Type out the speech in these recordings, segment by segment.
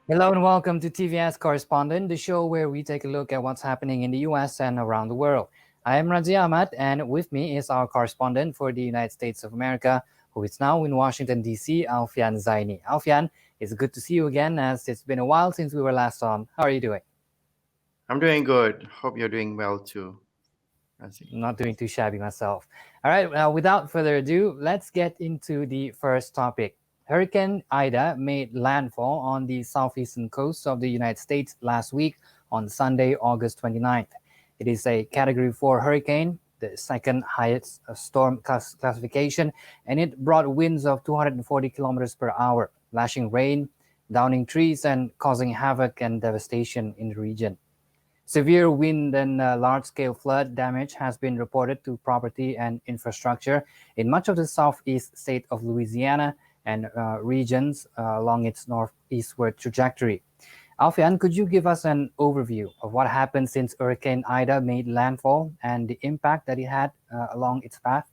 Hello and welcome to TVS Correspondent, the show where we take a look at what's happening in the US and around the world. I am Radzi Ahmad, and with me is our correspondent for the United States of America, who is now in Washington, D.C., Alfian Zaini. Alfian, it's good to see you again, as it's been a while since we were last on. How are you doing? I'm doing good. Hope you're doing well too, Radzi. Not doing too shabby myself. All right, without further ado, let's get into the first topic. Hurricane Ida made landfall on the southeastern coast of the United States last week on Sunday, August 29th. It is a Category 4 hurricane, the second highest storm classification, and it brought winds of 240 kilometers per hour, lashing rain, downing trees, and causing havoc and devastation in the region. Severe wind and large-scale flood damage has been reported to property and infrastructure in much of the southeast state of Louisiana and regions along its northeastward trajectory. Alfian, could you give us an overview of what happened since Hurricane Ida made landfall and the impact that it had along its path?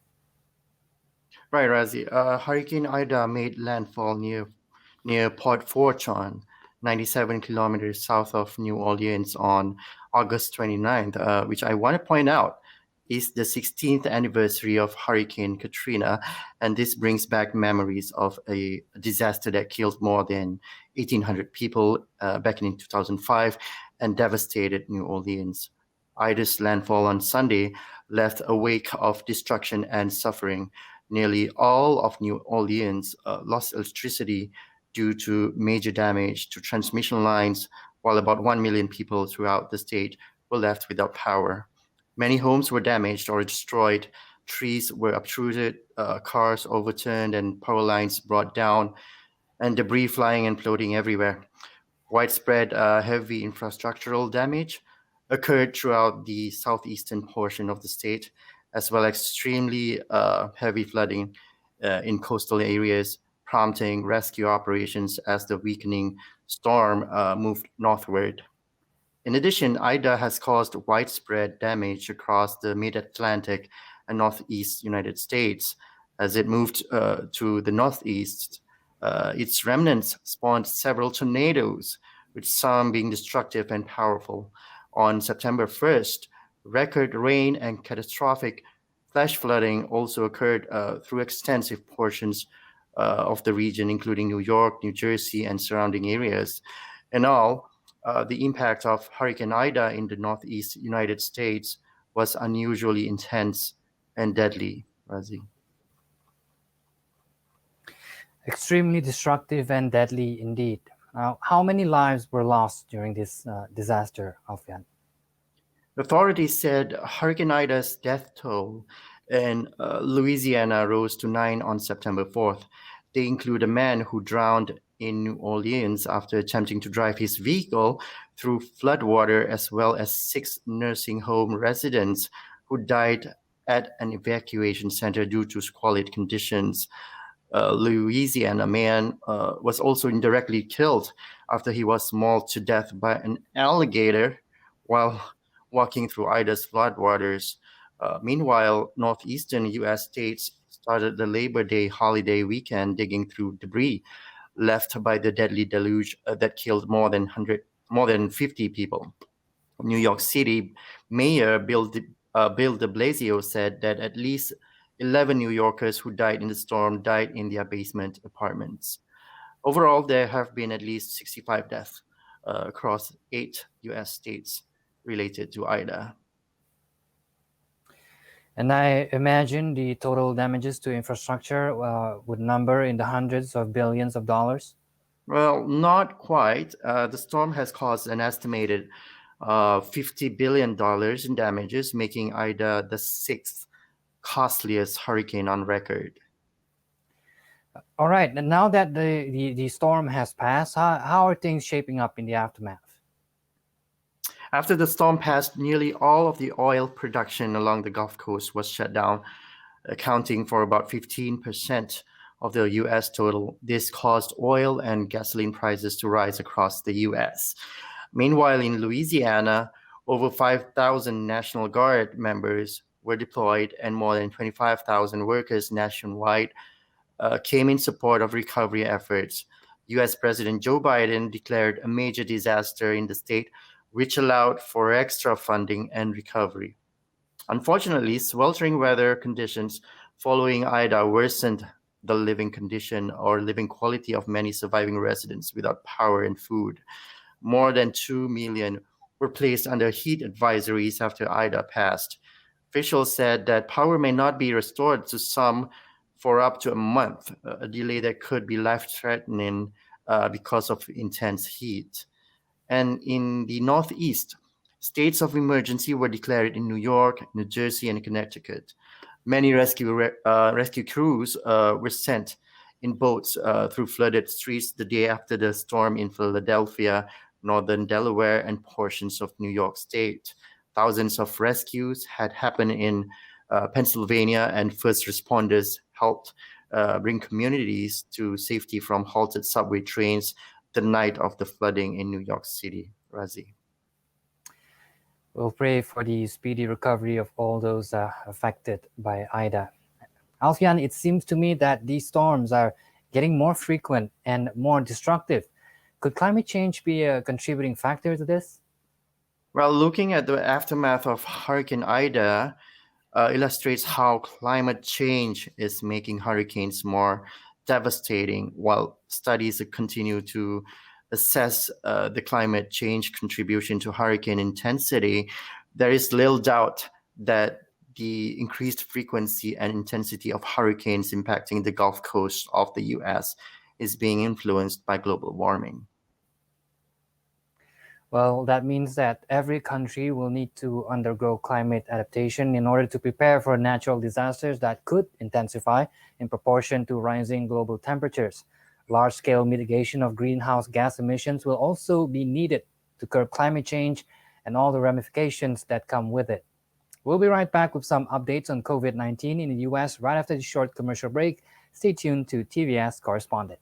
Right, Radzi. Hurricane Ida made landfall near Port Fortune, 97 kilometers south of New Orleans on August 29th, which I want to point out is the 16th anniversary of Hurricane Katrina, and this brings back memories of a disaster that killed more than 1,800 people back in 2005 and devastated New Orleans. Ida's landfall on Sunday left a wake of destruction and suffering. Nearly all of New Orleans lost electricity due to major damage to transmission lines, while about 1 million people throughout the state were left without power. Many homes were damaged or destroyed, trees were uprooted, cars overturned, and power lines brought down, and debris flying and floating everywhere. Widespread heavy infrastructural damage occurred throughout the southeastern portion of the state, as well as extremely heavy flooding in coastal areas, prompting rescue operations as the weakening storm moved northward. In addition, Ida has caused widespread damage across the mid-Atlantic and northeast United States. As it moved to the northeast, its remnants spawned several tornadoes, with some being destructive and powerful. On September 1st, record rain and catastrophic flash flooding also occurred through extensive portions of the region, including New York, New Jersey, and surrounding areas. In all, the impact of Hurricane Ida in the northeast United States was unusually intense and deadly, Radzi. Extremely destructive and deadly indeed. Now, how many lives were lost during this disaster, Alfian? Authorities said Hurricane Ida's death toll in Louisiana rose to 9 on September 4th. They include a man who drowned in New Orleans after attempting to drive his vehicle through floodwater, as well as 6 nursing home residents who died at an evacuation center due to squalid conditions. Louisiana man was also indirectly killed after he was mauled to death by an alligator while walking through Ida's floodwaters. Meanwhile, northeastern U.S. states started the Labor Day holiday weekend digging through debris left by the deadly deluge that killed more than 50 people. New York City Mayor Bill de Blasio said that at least 11 New Yorkers who died in the storm died in their basement apartments. Overall, there have been at least 65 deaths across 8 U.S. states related to Ida. And I imagine the total damages to infrastructure would number in the hundreds of billions of dollars. Well, not quite. The storm has caused an estimated $50 billion in damages, making Ida the 6th costliest hurricane on record. All right, and now that the storm has passed, how are things shaping up in the aftermath? After the storm passed, nearly all of the oil production along the Gulf Coast was shut down, accounting for about 15% of the U.S. total. This caused oil and gasoline prices to rise across the U.S. Meanwhile, in Louisiana, over 5,000 National Guard members were deployed, and more than 25,000 workers nationwide came in support of recovery efforts. US President Joe Biden declared a major disaster in the state, which allowed for extra funding and recovery. Unfortunately, sweltering weather conditions following Ida worsened the living condition or living quality of many surviving residents without power and food. More than 2 million were placed under heat advisories after Ida passed. Officials said that power may not be restored to some for up to a month, a delay that could be life-threatening because of intense heat. And in the Northeast, states of emergency were declared in New York, New Jersey, and Connecticut. Many rescue crews were sent in boats through flooded streets the day after the storm in Philadelphia, northern Delaware, and portions of New York State. Thousands of rescues had happened in Pennsylvania, and first responders helped bring communities to safety from halted subway trains the night of the flooding in New York City. Radzi. We'll pray for the speedy recovery of all those affected by Ida. Alfian, it seems to me that these storms are getting more frequent and more destructive. Could climate change be a contributing factor to this? Well, looking at the aftermath of Hurricane Ida illustrates how climate change is making hurricanes more devastating. While studies continue to assess the climate change contribution to hurricane intensity, there is little doubt that the increased frequency and intensity of hurricanes impacting the Gulf Coast of the US is being influenced by global warming. Well, that means that every country will need to undergo climate adaptation in order to prepare for natural disasters that could intensify in proportion to rising global temperatures. Large-scale mitigation of greenhouse gas emissions will also be needed to curb climate change and all the ramifications that come with it. We'll be right back with some updates on COVID-19 in the US right after this short commercial break. Stay tuned to TVS Correspondent.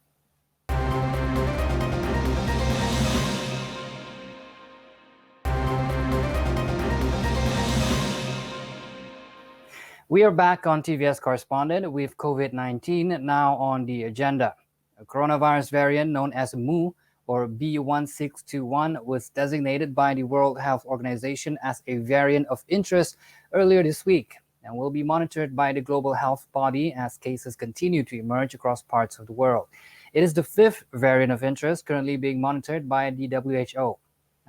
We are back on TVS Correspondent with COVID-19 now on the agenda. A coronavirus variant known as Mu or B1621 was designated by the World Health Organization as a variant of interest earlier this week and will be monitored by the global health body as cases continue to emerge across parts of the world. It is the fifth variant of interest currently being monitored by the WHO.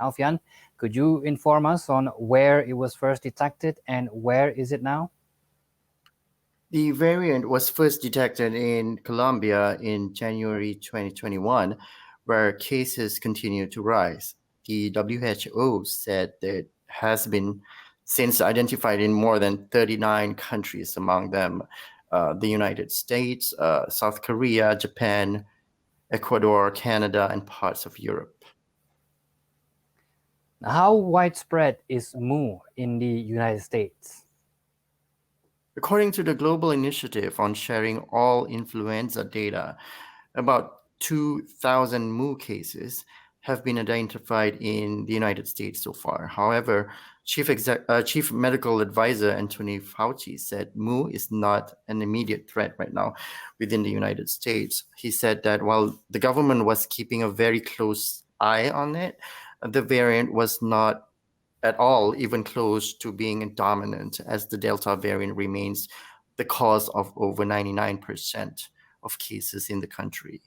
Alfian, could you inform us on where it was first detected and where is it now? The variant was first detected in Colombia in January 2021, where cases continue to rise. The WHO said that it has been since identified in more than 39 countries, among them the United States, South Korea, Japan, Ecuador, Canada, and parts of Europe. How widespread is Mu in the United States? According to the Global Initiative on Sharing All Influenza Data, about 2,000 Mu cases have been identified in the United States so far. However, Chief Medical Advisor Anthony Fauci said Mu is not an immediate threat right now within the United States. He said that while the government was keeping a very close eye on it, the variant was not at all even close to being dominant, as the Delta variant remains the cause of over 99% of cases in the country.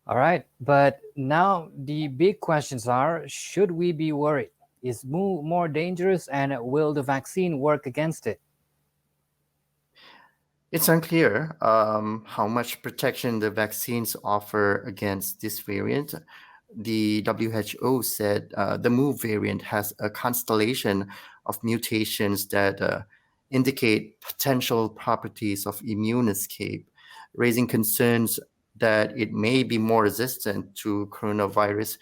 All right, but now the big questions are, should we be worried? Is Mu more dangerous and will the vaccine work against it? It's unclear how much protection the vaccines offer against this variant. The WHO said the Mu variant has a constellation of mutations that indicate potential properties of immune escape, raising concerns that it may be more resistant to coronavirus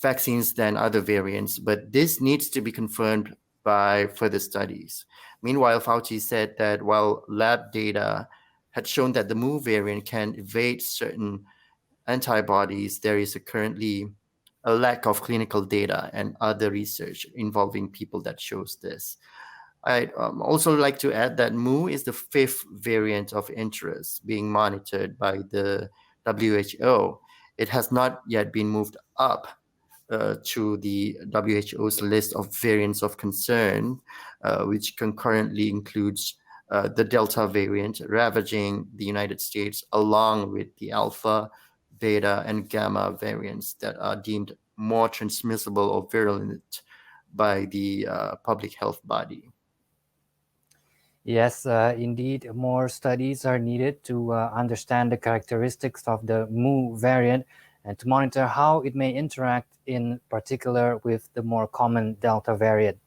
vaccines than other variants, but this needs to be confirmed by further studies. Meanwhile, Fauci said that while lab data had shown that the Mu variant can evade certain antibodies, there is currently a lack of clinical data and other research involving people that shows this. I'd also like to add that Mu is the fifth variant of interest being monitored by the WHO. It has not yet been moved up to the WHO's list of variants of concern, which concurrently includes the Delta variant ravaging the United States, along with the Alpha, Beta, and Gamma variants that are deemed more transmissible or virulent by the public health body. Yes, indeed, more studies are needed to understand the characteristics of the Mu variant and to monitor how it may interact in particular with the more common Delta variant.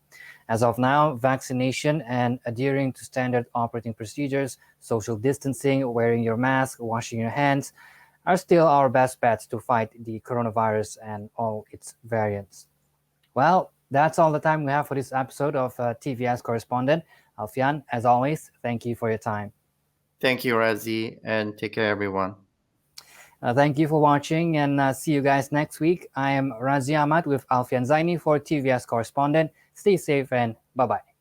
As of now, vaccination and adhering to standard operating procedures, social distancing, wearing your mask, washing your hands, are still our best bets to fight the coronavirus and all its variants. Well, that's all the time we have for this episode of TVS Correspondent. Alfian, as always, thank you for your time. Thank you, Radzi, and take care, everyone. Thank you for watching, and see you guys next week. I am Radzi Ahmad with Alfian Zaini for TVS Correspondent. Stay safe and bye-bye.